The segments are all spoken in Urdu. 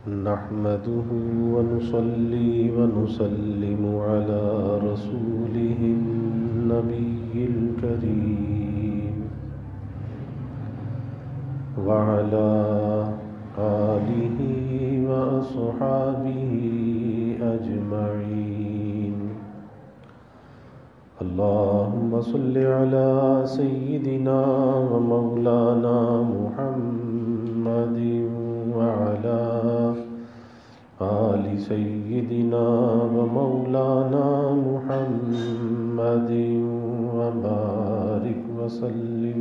نحمده ونصلي ونسلم على رسوله النبي الكريم وعلى آله وأصحابه أجمعين. اللهم صل على سيدنا ومولانا محمد وعلى آل سيدنا ومولانا محمد وبارك وسلم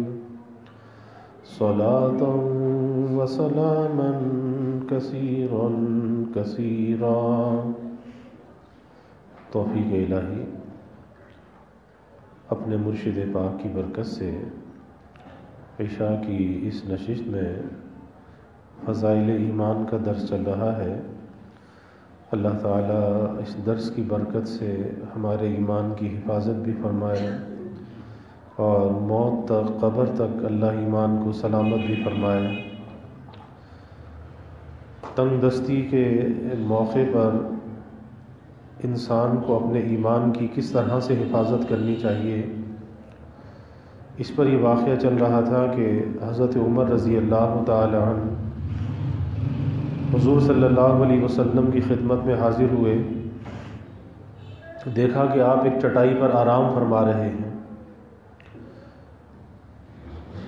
صلاة وسلاما كثيرا كثيرا. توفیق الہی اپنے مرشد پاک کی برکت سے عشاء کی اس نشست میں فضائل ایمان کا درس چل رہا ہے. اللہ تعالیٰ اس درس کی برکت سے ہمارے ایمان کی حفاظت بھی فرمائے اور موت تک قبر تک اللہ ایمان کو سلامت بھی فرمائے. تنگ دستی کے موقع پر انسان کو اپنے ایمان کی کس طرح سے حفاظت کرنی چاہیے، اس پر یہ واقعہ چل رہا تھا کہ حضرت عمر رضی اللہ تعالی عنہ حضور صلی اللہ علیہ وسلم کی خدمت میں حاضر ہوئے. دیکھا کہ آپ ایک چٹائی پر آرام فرما رہے ہیں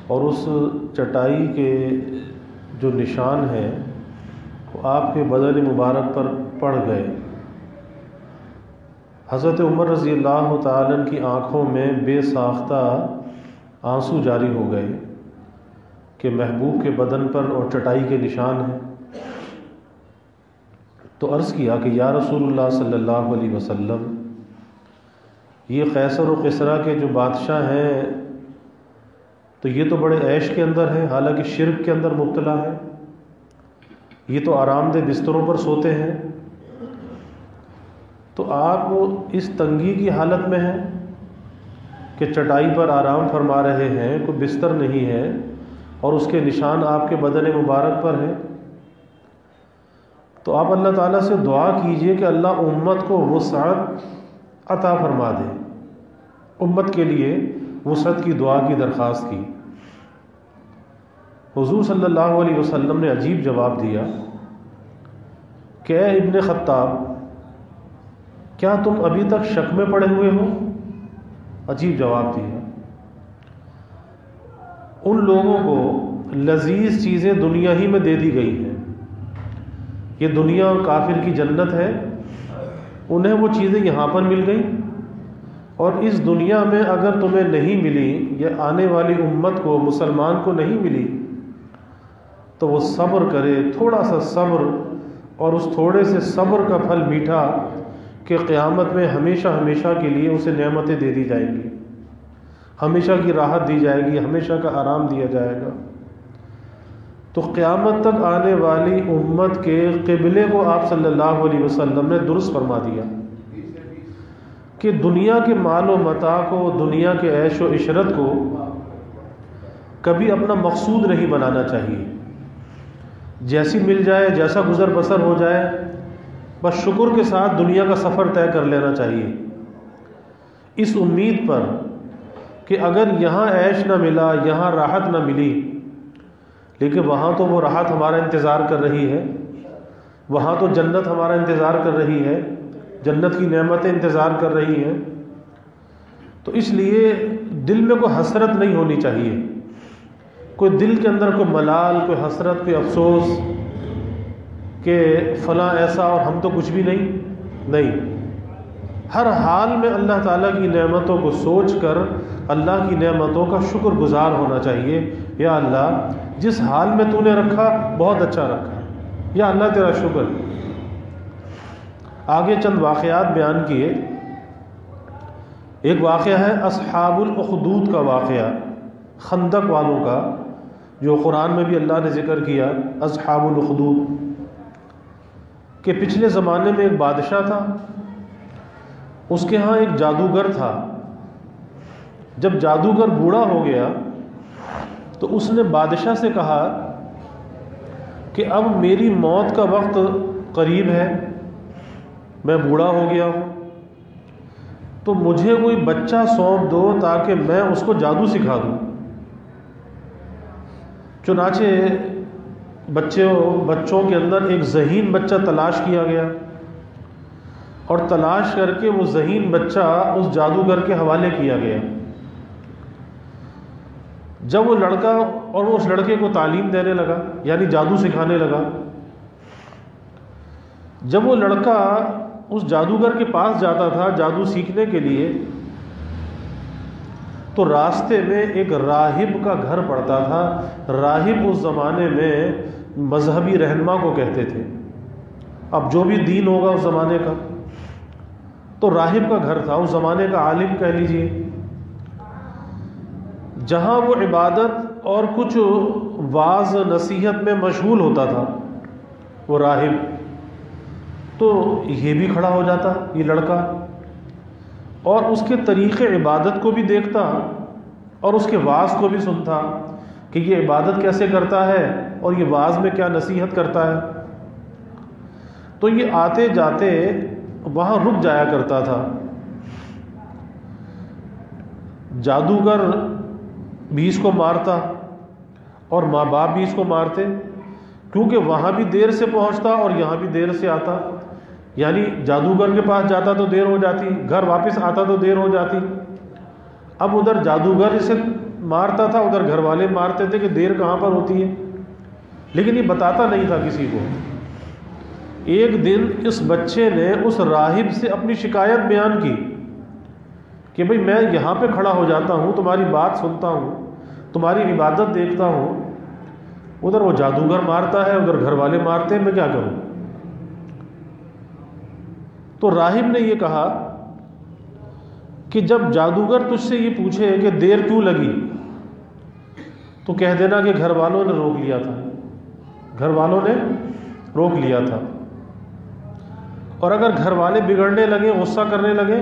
اور اس چٹائی کے جو نشان ہیں وہ آپ کے بدن مبارک پر پڑ گئے. حضرت عمر رضی اللہ تعالیٰ عنہ کی آنکھوں میں بے ساختہ آنسو جاری ہو گئے کہ محبوب کے بدن پر اور چٹائی کے نشان ہیں. تو عرض کیا کہ یا رسول اللہ صلی اللہ علیہ وسلم، یہ قیصر و کسریٰ کے جو بادشاہ ہیں تو یہ تو بڑے عیش کے اندر ہیں، حالانکہ شرک کے اندر مبتلا ہے. یہ تو آرام دہ بستروں پر سوتے ہیں، تو آپ اس تنگی کی حالت میں ہیں کہ چٹائی پر آرام فرما رہے ہیں، کوئی بستر نہیں ہے اور اس کے نشان آپ کے بدن مبارک پر ہیں. تو آپ اللہ تعالیٰ سے دعا کیجئے کہ اللہ امت کو وسعت عطا فرما دے. امت کے لیے وسعت کی دعا کی درخواست کی. حضور صلی اللہ علیہ وسلم نے عجیب جواب دیا کہ اے ابن خطاب، کیا تم ابھی تک شک میں پڑے ہوئے ہو؟ عجیب جواب دیا. ان لوگوں کو لذیذ چیزیں دنیا ہی میں دے دی گئی ہیں. یہ دنیا اور کافر کی جنت ہے، انہیں وہ چیزیں یہاں پر مل گئیں، اور اس دنیا میں اگر تمہیں نہیں ملی یا آنے والی امت کو مسلمان کو نہیں ملی تو وہ صبر کرے، تھوڑا سا صبر، اور اس تھوڑے سے صبر کا پھل میٹھا کہ قیامت میں ہمیشہ ہمیشہ کے لیے اسے نعمتیں دے دی جائیں گی، ہمیشہ کی راحت دی جائے گی، ہمیشہ کا آرام دیا جائے گا. تو قیامت تک آنے والی امت کے قبلے کو آپ صلی اللہ علیہ وسلم نے درست فرما دیا کہ دنیا کے مال و متاع کو، دنیا کے عیش و عشرت کو کبھی اپنا مقصود نہیں بنانا چاہیے. جیسی مل جائے، جیسا گزر بسر ہو جائے، بس شکر کے ساتھ دنیا کا سفر طے کر لینا چاہیے، اس امید پر کہ اگر یہاں عیش نہ ملا، یہاں راحت نہ ملی، لیکن وہاں تو وہ راحت ہمارا انتظار کر رہی ہے، وہاں تو جنت ہمارا انتظار کر رہی ہے، جنت کی نعمتیں انتظار کر رہی ہیں. تو اس لیے دل میں کوئی حسرت نہیں ہونی چاہیے، کوئی دل کے اندر کوئی ملال، کوئی حسرت، کوئی افسوس کہ فلاں ایسا اور ہم تو کچھ بھی نہیں. ہر حال میں اللہ تعالیٰ کی نعمتوں کو سوچ کر اللہ کی نعمتوں کا شکر گزار ہونا چاہیے. یا اللہ، جس حال میں تو نے رکھا بہت اچھا رکھا، یا اللہ تیرا شکر. آگے چند واقعات بیان کیے. ایک واقعہ ہے اصحاب الاخدود کا واقعہ، خندق والوں کا، جو قرآن میں بھی اللہ نے ذکر کیا، اصحاب الاخدود. کہ پچھلے زمانے میں ایک بادشاہ تھا، اس کے ہاں ایک جادوگر تھا. جب جادوگر بوڑھا ہو گیا تو اس نے بادشاہ سے کہا کہ اب میری موت کا وقت قریب ہے، میں بوڑھا ہو گیا ہوں، تو مجھے کوئی بچہ سونپ دو تاکہ میں اس کو جادو سکھا دوں۔ چنانچہ بچوں کے اندر ایک ذہین بچہ تلاش کیا گیا، اور تلاش کر کے وہ ذہین بچہ اس جادوگر کے حوالے کیا گیا۔ جب وہ لڑکا اور وہ اس لڑکے کو تعلیم دینے لگا، یعنی جادو سکھانے لگا، جب وہ لڑکا اس جادوگر کے پاس جاتا تھا جادو سیکھنے کے لیے، تو راستے میں ایک راہب کا گھر پڑتا تھا۔ راہب اس زمانے میں مذہبی رہنما کو کہتے تھے، اب جو بھی دین ہوگا اس زمانے کا، تو راہب کا گھر تھا، اس زمانے کا عالم کہہ لیجئے، جہاں وہ عبادت اور کچھ واعظ نصیحت میں مشغول ہوتا تھا وہ راہب۔ تو یہ بھی کھڑا ہو جاتا یہ لڑکا، اور اس کے طریقے عبادت کو بھی دیکھتا اور اس کے واعظ کو بھی سنتا کہ یہ عبادت کیسے کرتا ہے اور یہ واعظ میں کیا نصیحت کرتا ہے۔ تو یہ آتے جاتے وہاں رک جایا کرتا تھا۔ جادوگر بھی اس کو مارتا اور ماں باپ بھی اس کو مارتے، کیونکہ وہاں بھی دیر سے پہنچتا اور یہاں بھی دیر سے آتا، یعنی جادوگر کے پاس جاتا تو دیر ہو جاتی، گھر واپس آتا تو دیر ہو جاتی۔ اب ادھر جادوگر اسے مارتا تھا، ادھر گھر والے مارتے تھے کہ دیر کہاں پر ہوتی ہے، لیکن یہ بتاتا نہیں تھا کسی کو۔ ایک دن اس بچے نے اس راہب سے اپنی شکایت بیان کی کہ بھئی میں یہاں پہ کھڑا ہو جاتا ہوں، تمہاری بات سنتا ہوں، تمہاری عبادت دیکھتا ہوں، ادھر وہ جادوگر مارتا ہے، ادھر گھر والے مارتے ہیں، میں کیا کروں؟ تو راہب نے یہ کہا کہ جب جادوگر تجھ سے یہ پوچھے کہ دیر کیوں لگی، تو کہہ دینا کہ گھر والوں نے روک لیا تھا، گھر والوں نے روک لیا تھا۔ اور اگر گھر والے بگڑنے لگے، غصہ کرنے لگے،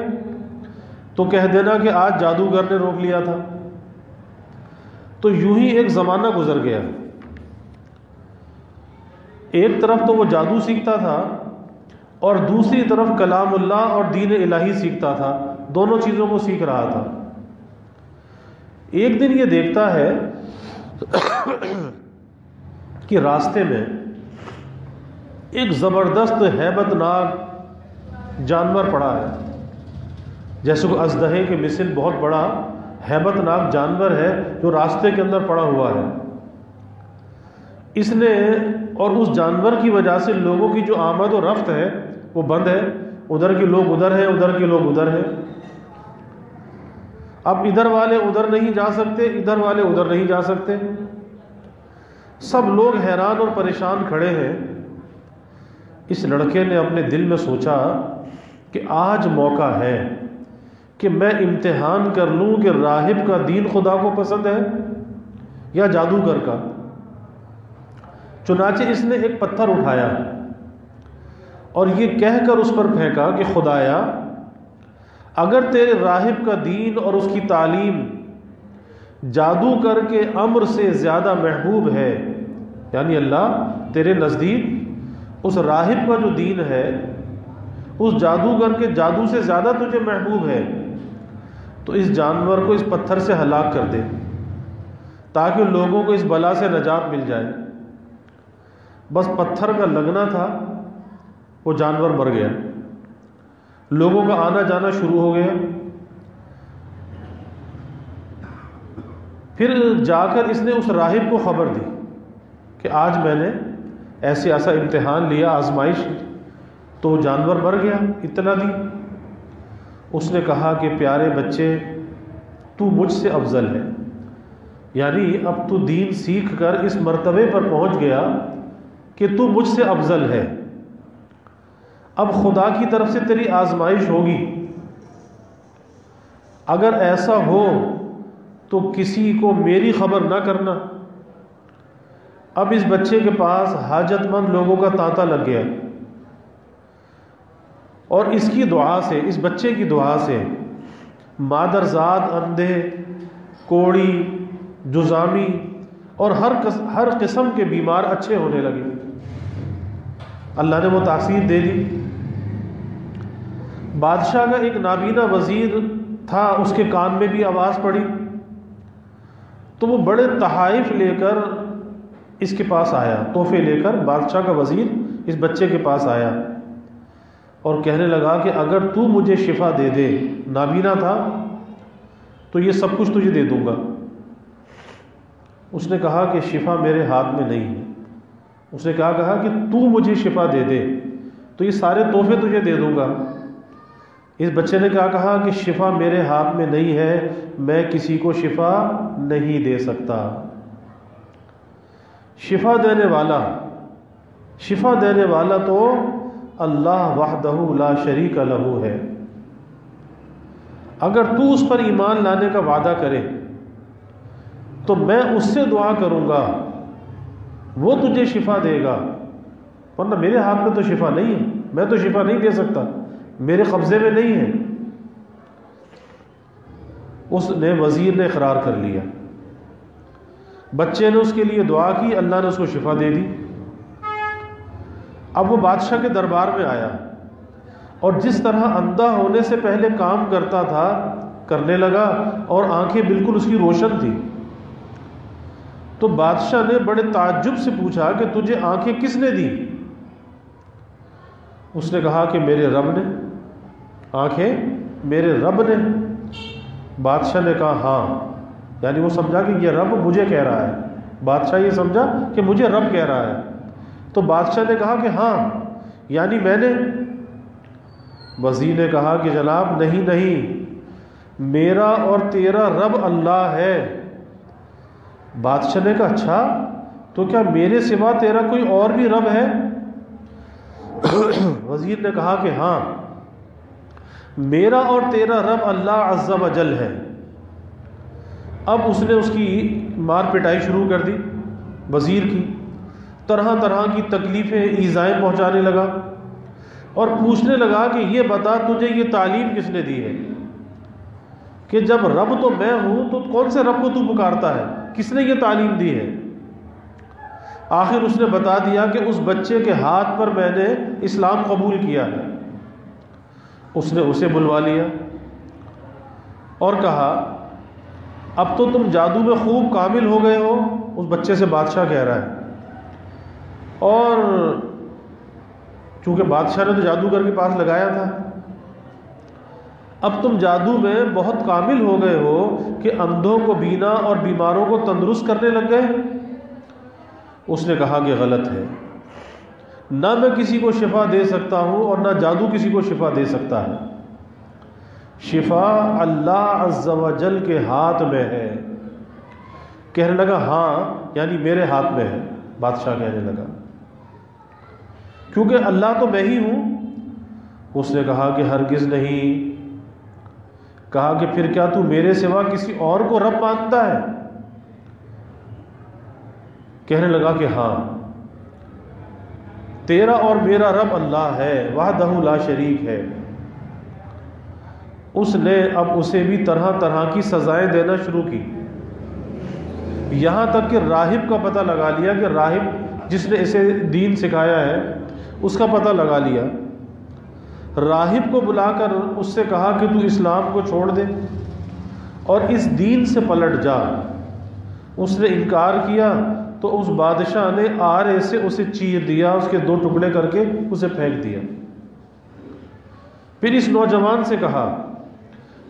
تو کہہ دینا کہ آج جادوگر نے روک لیا تھا۔ تو یوں ہی ایک زمانہ گزر گیا۔ ایک طرف تو وہ جادو سیکھتا تھا اور دوسری طرف کلام اللہ اور دین الہی سیکھتا تھا، دونوں چیزوں کو سیکھ رہا تھا۔ ایک دن یہ دیکھتا ہے کہ راستے میں ایک زبردست ہیبت ناک جانور پڑا ہے، جیسے کہ اژدہے کے مثل بہت بڑا ہیبت ناک جانور ہے جو راستے کے اندر پڑا ہوا ہے۔ اس نے اور اس جانور کی وجہ سے لوگوں کی جو آمد و رفت ہے وہ بند ہے، ادھر کے لوگ ادھر ہیں، ادھر کے لوگ ادھر ہیں۔ اب ادھر والے ادھر نہیں جا سکتے، ادھر والے ادھر نہیں جا سکتے، سب لوگ حیران اور پریشان کھڑے ہیں۔ اس لڑکے نے اپنے دل میں سوچا کہ آج موقع ہے کہ میں امتحان کر لوں کہ راہب کا دین خدا کو پسند ہے یا جادوگر کا۔ چنانچہ اس نے ایک پتھر اٹھایا اور یہ کہہ کر اس پر پھینکا کہ خدایا، اگر تیرے راہب کا دین اور اس کی تعلیم جادوگر کے امر سے زیادہ محبوب ہے، یعنی اللہ تیرے نزدیک اس راہب کا جو دین ہے اس جادوگر کے جادو سے زیادہ تجھے محبوب ہے، تو اس جانور کو اس پتھر سے ہلاک کر دے تاکہ لوگوں کو اس بلا سے نجات مل جائے۔ بس پتھر کا لگنا تھا، وہ جانور مر گیا، لوگوں کا آنا جانا شروع ہو گیا۔ پھر جا کر اس نے اس راہب کو خبر دی کہ آج میں نے ایسا امتحان لیا، آزمائش، تو جانور مر گیا، اطلاع دی۔ اس نے کہا کہ پیارے بچے، تو مجھ سے افضل ہے، یعنی اب تو دین سیکھ کر اس مرتبے پر پہنچ گیا کہ تو مجھ سے افضل ہے، اب خدا کی طرف سے تیری آزمائش ہوگی، اگر ایسا ہو تو کسی کو میری خبر نہ کرنا۔ اب اس بچے کے پاس حاجت مند لوگوں کا تانتا لگ گیا، اور اس کی دعا سے، اس بچے کی دعا سے مادرزاد، اندھے، کوڑی، جزامی اور ہر قسم کے بیمار اچھے ہونے لگے. اللہ نے وہ تاثیر دے دی. بادشاہ کا ایک نابینا وزیر تھا، اس کے کان میں بھی آواز پڑی تو وہ بڑے تحائف لے کر اس کے پاس آیا، تحفے لے کر بادشاہ کا وزیر اس بچے کے پاس آیا اور کہنے لگا کہ اگر تو مجھے شفا دے دے، نابینا تھا، تو یہ سب کچھ تجھے دے دوں گا. اس نے کہا کہ شفا میرے ہاتھ میں نہیں ہے. اس نے کہا کہ تو مجھے شفا دے دے تو یہ سارے تحفے تجھے دے دوں گا. اس بچے نے کہا کہ شفا میرے ہاتھ میں نہیں ہے، میں کسی کو شفا نہیں دے سکتا. شفا دینے والا تو اللہ وحدہ لا شریک لہ ہے. اگر تو اس پر ایمان لانے کا وعدہ کرے تو میں اس سے دعا کروں گا، وہ تجھے شفا دے گا، ورنہ میرے ہاتھ میں تو شفا نہیں ہے، میں تو شفا نہیں دے سکتا، میرے قبضے میں نہیں ہے. اس نے وزیر نے اقرار کر لیا. بچے نے اس کے لیے دعا کی، اللہ نے اس کو شفا دے دی. اب وہ بادشاہ کے دربار میں آیا اور جس طرح اندھا ہونے سے پہلے کام کرتا تھا کرنے لگا اور آنکھیں بالکل اس کی روشن تھی. تو بادشاہ نے بڑے تعجب سے پوچھا کہ تجھے آنکھیں کس نے دی؟ اس نے کہا کہ میرے رب نے. آنکھیں میرے رب نے؟ بادشاہ نے کہا ہاں، یعنی وہ سمجھا کہ یہ رب مجھے کہہ رہا ہے. بادشاہ یہ سمجھا کہ مجھے رب کہہ رہا ہے. تو بادشاہ نے کہا کہ ہاں، یعنی میں نے. وزیر نے کہا کہ جناب نہیں، میرا اور تیرا رب اللہ ہے. بادشاہ نے کہا اچھا، تو کیا میرے سوا تیرا کوئی اور بھی رب ہے؟ وزیر نے کہا کہ ہاں، میرا اور تیرا رب اللہ عز و جل ہے. اب اس نے اس کی مار پٹائی شروع کر دی وزیر کی، طرح طرح کی تکلیفیں ایذائیں پہنچانے لگا اور پوچھنے لگا کہ یہ بتا تجھے یہ تعلیم کس نے دی ہے کہ جب رب تو میں ہوں تو کون سے رب کو تو پکارتا ہے؟ کس نے یہ تعلیم دی ہے؟ آخر اس نے بتا دیا کہ اس بچے کے ہاتھ پر میں نے اسلام قبول کیا ہے. اس نے اسے بلوا لیا اور کہا اب تو تم جادو میں خوب کامل ہو گئے ہو. اس بچے سے بادشاہ کہہ رہا ہے. اور چونکہ بادشاہ نے تو جادوگر کے پاس لگایا تھا، اب تم جادو میں بہت کامل ہو گئے ہو کہ اندھوں کو بینا اور بیماروں کو تندرست کرنے لگ گئے. اس نے کہا کہ غلط ہے، نہ میں کسی کو شفا دے سکتا ہوں اور نہ جادو کسی کو شفا دے سکتا ہے. شفا اللہ عز و جل کے ہاتھ میں ہے. کہنے لگا ہاں، یعنی میرے ہاتھ میں ہے. بادشاہ کہنے لگا کیونکہ اللہ تو میں ہی ہوں. اس نے کہا کہ ہرگز نہیں. کہا کہ پھر کیا تو میرے سوا کسی اور کو رب مانتا ہے؟ کہنے لگا کہ ہاں، تیرا اور میرا رب اللہ ہے، وحدہ لا شریک ہے. اس نے اب اسے بھی طرح طرح کی سزائیں دینا شروع کی، یہاں تک کہ راہب کا پتہ لگا لیا کہ راہب جس نے اسے دین سکھایا ہے اس کا پتہ لگا لیا. راہب کو بلا کر اس سے کہا کہ تو اسلام کو چھوڑ دے اور اس دین سے پلٹ جا. اس نے انکار کیا تو اس بادشاہ نے آرے سے اسے چیر دیا، اس کے 2 ٹکڑے کر کے اسے پھینک دیا. پھر اس نوجوان سے کہا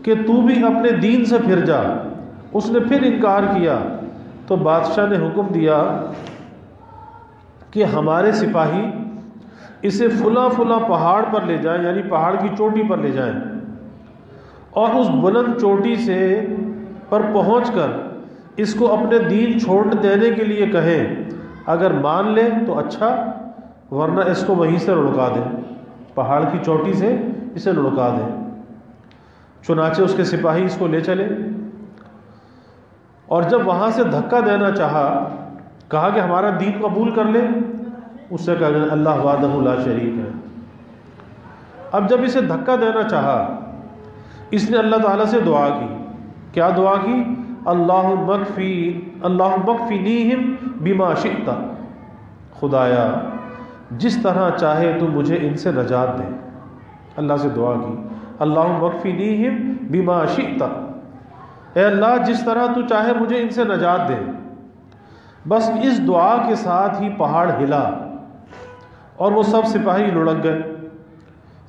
کہ تو بھی اپنے دین سے پھر جا. اس نے پھر انکار کیا تو بادشاہ نے حکم دیا کہ ہمارے سپاہی اسے فلاں فلاں پہاڑ پر لے جائیں، یعنی پہاڑ کی چوٹی پر لے جائیں اور اس بلند چوٹی سے پر پہنچ کر اس کو اپنے دین چھوڑ دینے کے لیے کہیں. اگر مان لے تو اچھا، ورنہ اس کو وہیں سے لڑکا دیں، پہاڑ کی چوٹی سے اسے لڑکا دیں. چنانچہ اس کے سپاہی اس کو لے چلے اور جب وہاں سے دھکا دینا چاہا، کہا کہ ہمارا دین قبول کر لے. اس سے کہا کہ اللہ وحدہ لا شریک ہے. اب جب اسے دھکا دینا چاہا، اس نے اللہ تعالیٰ سے دعا کی. کیا دعا کی؟ اللہم اکفینیہم بما شئت، خدایا جس طرح چاہے تو مجھے ان سے نجات دے۔ اللہ سے دعا کی، اللہم اکفینیہم بما شئت، اے اللہ جس طرح تو چاہے مجھے ان سے نجات دے۔ بس اس دعا کے ساتھ ہی پہاڑ ہلا اور وہ سب سپاہی لڑک گئے،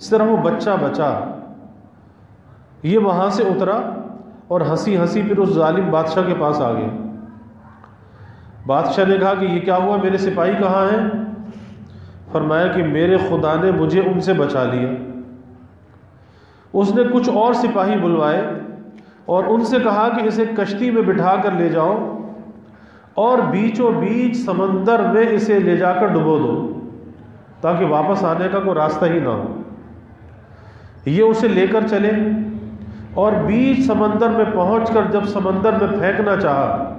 صرف وہ بچہ بچا۔ یہ وہاں سے اترا اور ہنسی ہنسی پھر اس ظالم بادشاہ کے پاس آ گیا۔ بادشاہ نے کہا کہ یہ کیا ہوا، میرے سپاہی کہاں ہیں؟ فرمایا کہ میرے خدا نے مجھے ان سے بچا لیا۔ اس نے کچھ اور سپاہی بلوائے اور ان سے کہا کہ اسے کشتی میں بٹھا کر لے جاؤ اور بیچوں بیچ سمندر میں اسے لے جا کر ڈبو دو تاکہ واپس آنے کا کوئی راستہ ہی نہ ہو۔ یہ اسے لے کر چلے اور بیچ سمندر میں پہنچ کر جب سمندر میں پھینکنا چاہا،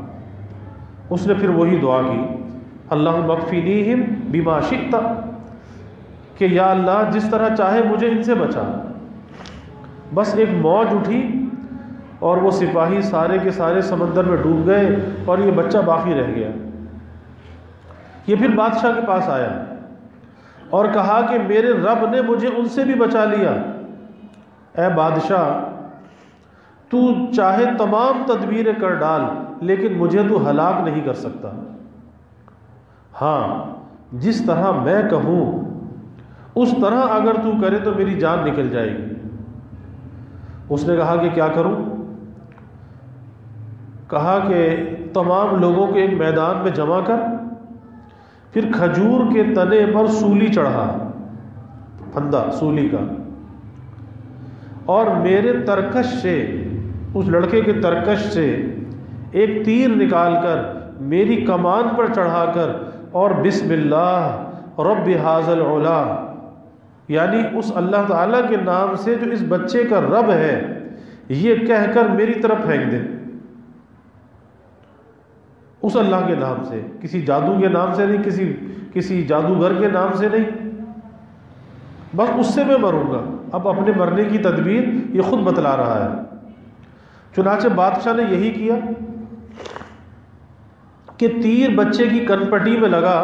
اس نے پھر وہی دعا کی، اللہم اکفینیہم بما شئت، کہ یا اللہ جس طرح چاہے مجھے ان سے بچا۔ بس ایک موج اٹھی اور وہ سپاہی سارے کے سارے سمندر میں ڈوب گئے اور یہ بچہ باقی رہ گیا۔ یہ پھر بادشاہ کے پاس آیا اور کہا کہ میرے رب نے مجھے ان سے بھی بچا لیا۔ اے بادشاہ، تو چاہے تمام تدبیریں کر ڈال لیکن مجھے تو ہلاک نہیں کر سکتا۔ ہاں، جس طرح میں کہوں اس طرح اگر تو کرے تو میری جان نکل جائے گی۔ اس نے کہا کہ کیا کروں؟ کہا کہ تمام لوگوں کو ایک میدان میں جمع کر، پھر کھجور کے تنے پر سولی چڑھا، پھندا سولی کا، اور میرے ترکش سے، اس لڑکے کے ترکش سے ایک تیر نکال کر میری کمان پر چڑھا کر اور بسم اللہ رب ھذا العلا، یعنی اس اللہ تعالیٰ کے نام سے جو اس بچے کا رب ہے یہ کہہ کر میری طرف پھینک دے۔ اس اللہ کے نام سے، کسی جادو کے نام سے نہیں، کسی جادوگر کے نام سے نہیں، بس اس سے میں مروں گا۔ اب اپنے مرنے کی تدبیر یہ خود بتلا رہا ہے۔ چنانچہ بادشاہ نے یہی کیا کہ تیر بچے کی کنپٹی میں لگا،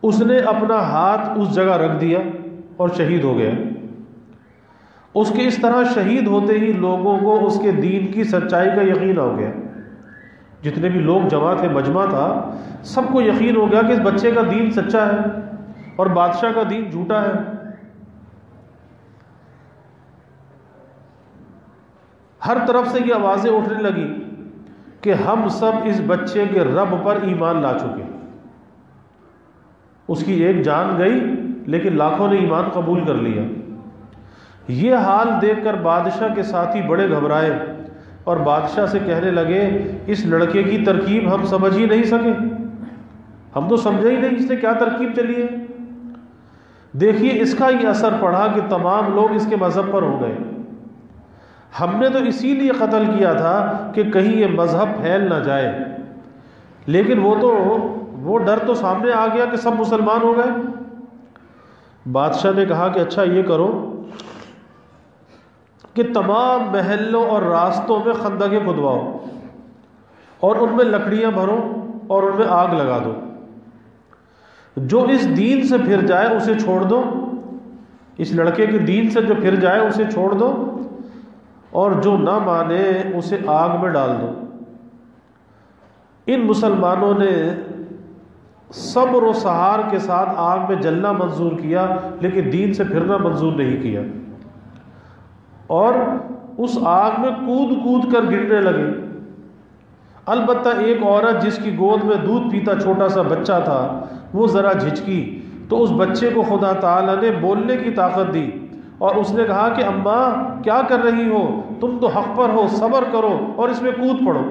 اس نے اپنا ہاتھ اس جگہ رکھ دیا اور شہید ہو گیا۔ اس کے اس طرح شہید ہوتے ہی لوگوں کو اس کے دین کی سچائی کا یقین ہو گیا۔ جتنے بھی لوگ جمع تھے، مجمع تھا، سب کو یقین ہو گیا کہ اس بچے کا دین سچا ہے اور بادشاہ کا دین جھوٹا ہے۔ ہر طرف سے یہ آوازیں اٹھنے لگی کہ ہم سب اس بچے کے رب پر ایمان لا چکے۔ اس کی ایک جان گئی لیکن لاکھوں نے ایمان قبول کر لیا۔ یہ حال دیکھ کر بادشاہ کے ساتھی بڑے گھبرائے اور بادشاہ سے کہنے لگے اس لڑکے کی ترکیب ہم سمجھ ہی نہیں سکے، ہم تو سمجھے ہی نہیں اس نے کیا ترکیب چلی ہے۔ دیکھیے اس کا یہ اثر پڑا کہ تمام لوگ اس کے مذہب پر ہو گئے۔ ہم نے تو اسی لیے قتل کیا تھا کہ کہیں یہ مذہب پھیل نہ جائے، لیکن وہ ڈر تو سامنے آ گیا کہ سب مسلمان ہو گئے۔ بادشاہ نے کہا کہ اچھا یہ کرو کہ تمام محلوں اور راستوں میں خندقیں کھدواؤ اور ان میں لکڑیاں بھرو اور ان میں آگ لگا دو۔ جو اس دین سے پھر جائے اسے چھوڑ دو، اس لڑکے کے دین سے جو پھر جائے اسے چھوڑ دو، اور جو نہ مانے اسے آگ میں ڈال دو۔ ان مسلمانوں نے صبر و سہار کے ساتھ آگ میں جلنا منظور کیا لیکن دین سے پھرنا منظور نہیں کیا، اور اس آگ میں کود کود کر گرنے لگے۔ البتہ ایک عورت جس کی گود میں دودھ پیتا چھوٹا سا بچہ تھا وہ ذرا جھجکی تو اس بچے کو خدا تعالیٰ نے بولنے کی طاقت دی اور اس نے کہا کہ اماں کیا کر رہی ہو، تم تو حق پر ہو، صبر کرو اور اس میں کود پڑو۔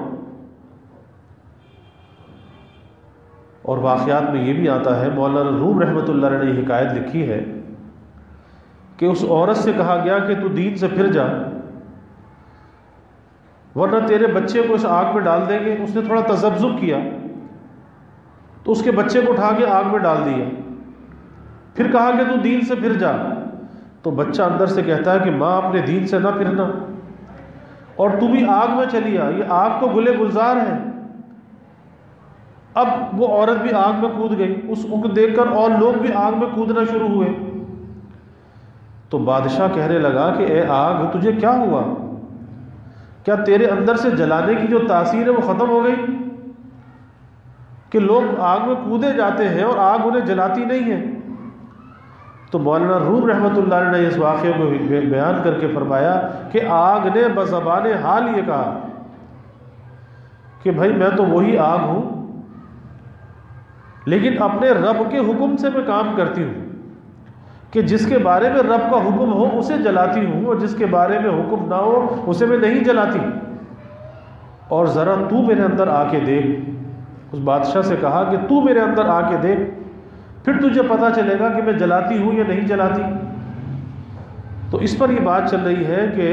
اور واقعات میں یہ بھی آتا ہے، مولانا روم رحمۃ اللہ علیہ نے حکایت لکھی ہے کہ اس عورت سے کہا گیا کہ تو دین سے پھر جا ورنہ تیرے بچے کو اس آگ میں ڈال دیں گے۔ اس نے تھوڑا تذبذب کیا تو اس کے بچے کو اٹھا کے آگ میں ڈال دیا، پھر کہا کہ تو دین سے پھر جا۔ تو بچہ اندر سے کہتا ہے کہ ماں اپنے دین سے نہ پھرنا۔ اور تو بھی آگ میں چلی آ، یہ آگ تو گلے گلزار ہے۔ اب وہ عورت بھی آگ میں کود گئی، اس کو دیکھ کر اور لوگ بھی آگ میں کودنا شروع ہوئے۔ تو بادشاہ کہنے لگا کہ اے آگ تجھے کیا ہوا؟ کیا تیرے اندر سے جلانے کی جو تاثیر ہے وہ ختم ہو گئی کہ لوگ آگ میں کودے جاتے ہیں اور آگ انہیں جلاتی نہیں ہے؟ تو مولانا روم رحمۃ اللہ علیہ نے اس واقعے کو بیان کر کے فرمایا کہ آگ نے بزبان حال یہ کہا کہ بھائی میں تو وہی آگ ہوں، لیکن اپنے رب کے حکم سے میں کام کرتی ہوں کہ جس کے بارے میں رب کا حکم ہو اسے جلاتی ہوں، اور جس کے بارے میں حکم نہ ہو اسے میں نہیں جلاتی۔ اور ذرا تو میرے اندر آ کے دیکھ، اس بادشاہ سے کہا کہ تو میرے اندر آ کے دیکھ، پھر تجھے پتا چلے گا کہ میں جلاتی ہوں یا نہیں جلاتی۔ تو اس پر یہ بات چل رہی ہے کہ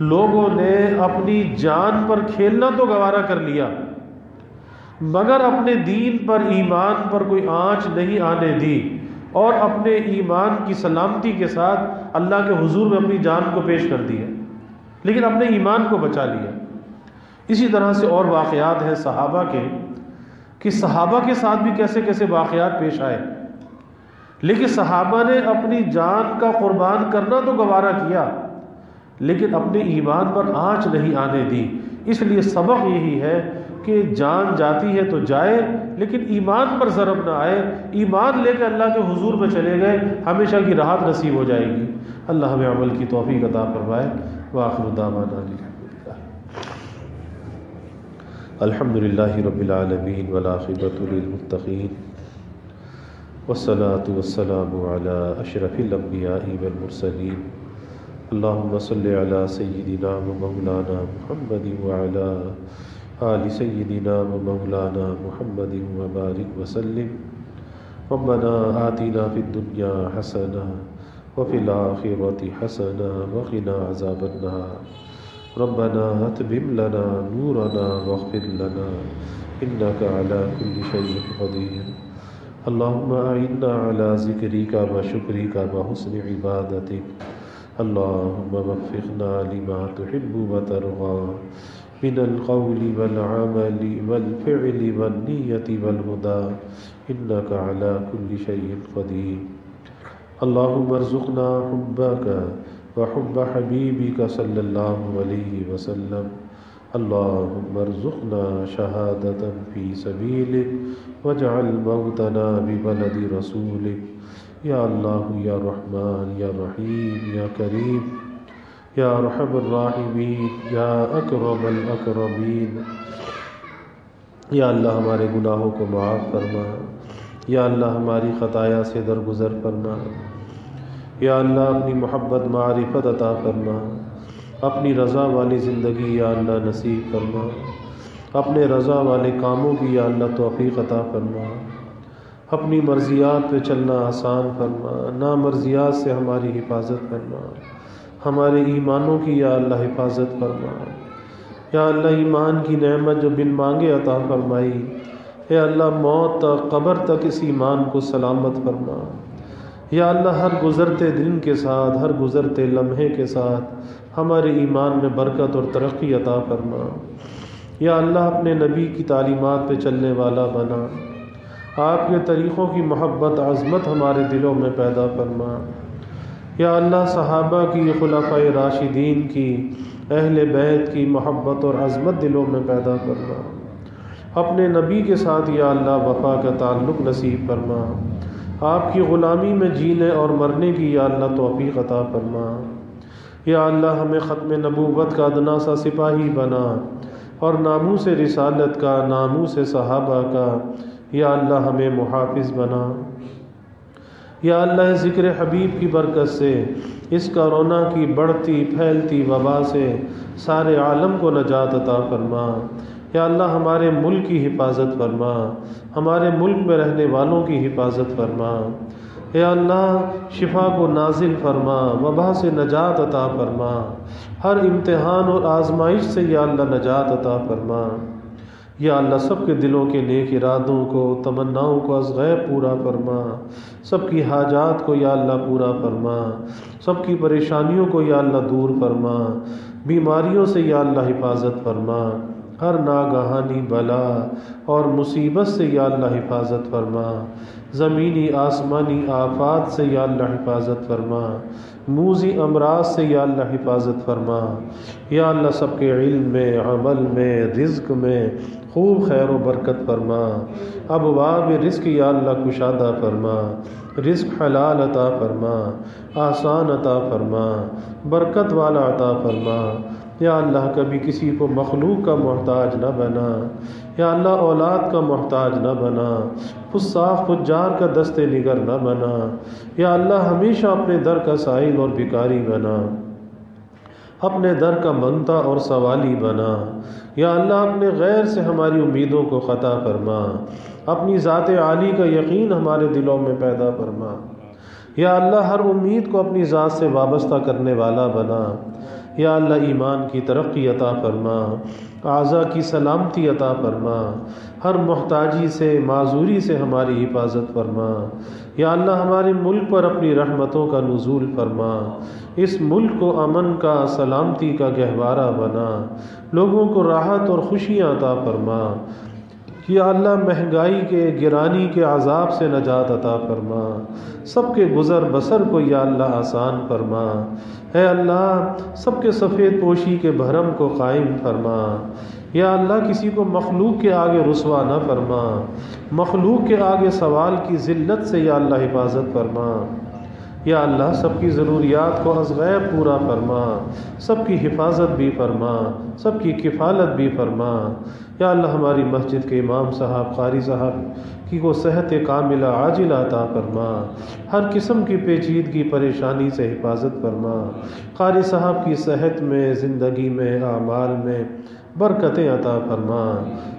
لوگوں نے اپنی جان پر کھیلنا تو گوارا کر لیا، مگر اپنے دین پر، ایمان پر کوئی آنچ نہیں آنے دی، اور اپنے ایمان کی سلامتی کے ساتھ اللہ کے حضور میں اپنی جان کو پیش کر دیا، لیکن اپنے ایمان کو بچا لیا۔ اسی طرح سے اور واقعات ہیں صحابہ کے، کہ صحابہ کے ساتھ بھی کیسے کیسے واقعات پیش آئے، لیکن صحابہ نے اپنی جان کا قربان کرنا تو گوارا کیا، لیکن اپنے ایمان پر آنچ نہیں آنے دی۔ اس لیے سبق یہی ہے کہ جان جاتی ہے تو جائے، لیکن ایمان پر ضرب نہ آئے، ایمان لے کے اللہ کے حضور میں چلے گئے، ہمیشہ کی راحت نصیب ہو جائے گی۔ اللہ ہمیں عمل کی توفیق عطا فرمائے۔ وآخر دعوانا الحمد للہ رب العالمین والعاقبۃ للمتقین والصلاة والسلام علی اشرف الانبیاء والمرسلین اللہم صل علی سیدنا و مولانا محمد وعلی آل سیدنا و مولانا محمد وبارک وسلم ربنا آتنا فی الدنیا حسنہ وفی الآخرۃ حسنہ وقنا عذاب النار ربنا اتمم لنا نورنا واغفر لنا انك على كل شيء قدير اللهم اعنا على ذكرك وشكرك وحسن عبادتك اللهم وفقنا لما تحب وترضى من القول والعمل والفعل والنية والهدى انك على كل شيء قدير اللهم ارزقنا حبك وحب حبيبك صلى الله عليه وسلم اللهم ارزقنا شهادة في سبيلك واجعل موتنا ببلد رسولك يا الله يا رحمن يا رحيم يا كريم يا ارحم الراحمين يا اکرم الاکرمین۔ یا اللہ ہمارے گناہوں کو معاف فرما، یا اللہ ہماری خطایا سے درگزر فرما، یا اللہ اپنی محبت معرفت عطا فرما، اپنی رضا والی زندگی یا اللہ نصیب فرما، اپنے رضا والے کاموں کی یا اللہ توفیق عطا فرما، اپنی مرضیات پہ چلنا آسان فرما، نامرضیات سے ہماری حفاظت فرما، ہمارے ایمانوں کی یا اللہ حفاظت فرما، یا اللہ ایمان کی نعمت جو بن مانگے عطا فرمائی، یا اللہ موت تک، قبر تک اس ایمان کو سلامت فرما، یا اللہ ہر گزرتے دن کے ساتھ، ہر گزرتے لمحے کے ساتھ ہمارے ایمان میں برکت اور ترقی عطا فرما، یا اللہ اپنے نبی کی تعلیمات پہ چلنے والا بنا، آپ کے طریقوں کی محبت عظمت ہمارے دلوں میں پیدا فرما، یا اللہ صحابہ کی، خلفائے راشدین کی، اہل بیت کی محبت اور عظمت دلوں میں پیدا فرما، اپنے نبی کے ساتھ یا اللہ وفا کا تعلق نصیب فرما، آپ کی غلامی میں جینے اور مرنے کی یا اللہ توفیق عطا فرما، یا اللہ ہمیں ختم نبوت کا ادنا سا سپاہی بنا، اور ناموس رسالت کا، ناموس صحابہ کا یا اللہ ہمیں محافظ بنا، یا اللہ ذکر حبیب کی برکت سے اس کرونا کی بڑھتی پھیلتی وبا سے سارے عالم کو نجات عطا فرما، یا اللہ ہمارے ملک کی حفاظت فرما، ہمارے ملک میں رہنے والوں کی حفاظت فرما، یا اللہ شفا کو نازل فرما، وبا سے نجات عطا فرما، ہر امتحان اور آزمائش سے یا اللہ نجات عطا فرما، یا اللہ سب کے دلوں کے نیک ارادوں کو، تمناؤں کو از غیب پورا فرما، سب کی حاجات کو یا اللہ پورا فرما، سب کی پریشانیوں کو یا اللہ دور فرما، بیماریوں سے یا اللہ حفاظت فرما، ہر ناگہانی بلا اور مصیبت سے یا اللہ حفاظت فرما، زمینی آسمانی آفات سے یا اللہ حفاظت فرما، موذی امراض سے یا اللہ حفاظت فرما، یا اللہ سب کے علم میں، عمل میں، رزق میں خوب خیر و برکت فرما، ابواب رزق یا اللہ کشادہ فرما، رزق حلال عطا فرما، آسان عطا فرما، برکت والا عطا فرما، یا اللہ کبھی کسی کو مخلوق کا محتاج نہ بنا، یا اللہ اولاد کا محتاج نہ بنا، فساق فجار کا دست نگر نہ بنا، یا اللہ ہمیشہ اپنے در کا سائل اور بھکاری بنا، اپنے در کا منگتا اور سوالی بنا، یا اللہ اپنے غیر سے ہماری امیدوں کو خطا فرما، اپنی ذات عالی کا یقین ہمارے دلوں میں پیدا فرما، یا اللہ ہر امید کو اپنی ذات سے وابستہ کرنے والا بنا، یا اللہ ایمان کی ترقی عطا فرما، اعضاء کی سلامتی عطا فرما، ہر محتاجی سے معذوری سے ہماری حفاظت فرما، یا اللہ ہمارے ملک پر اپنی رحمتوں کا نزول فرما، اس ملک کو امن کا، سلامتی کا گہوارہ بنا، لوگوں کو راحت اور خوشیاں عطا فرما، یا اللہ مہنگائی کے، گرانی کے عذاب سے نجات عطا فرما، سب کے گزر بسر کو یا اللہ آسان فرما، اے اللہ سب کے سفید پوشی کے بھرم کو قائم فرما، یا اللہ کسی کو مخلوق کے آگے رسوا نہ فرما، مخلوق کے آگے سوال کی ذلت سے یا اللہ حفاظت فرما، یا اللہ سب کی ضروریات کو از غیب پورا فرما، سب کی حفاظت بھی فرما، سب کی کفالت بھی فرما، یا اللہ ہماری مسجد کے امام صاحب، قاری صاحب کی کو صحت کاملہ عاجلہ عطا فرما، ہر قسم کی پیچیدگی پریشانی سے حفاظت فرما، قاری صاحب کی صحت میں، زندگی میں، اعمال میں برکتیں عطا فرما،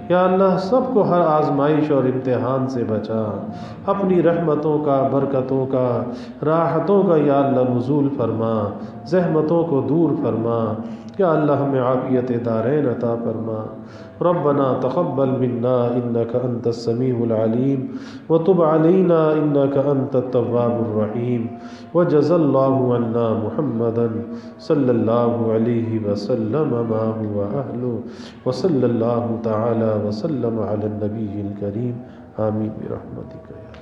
یا اللہ سب کو ہر آزمائش اور امتحان سے بچا، اپنی رحمتوں کا، برکتوں کا، راحتوں کا یا اللہ نزول فرما، زحمتوں کو دور فرما، یا اللہ ہمیں عافیت دارین عطا فرما۔ ربنا تقبل منا انك انت السميع العليم وتب علينا انك انت التواب الرحيم وجزى الله عنا محمدا صلى الله عليه وسلم ما هو اهله وصلى الله تعالى وسلم على النبي الكريم آمين برحمتك يا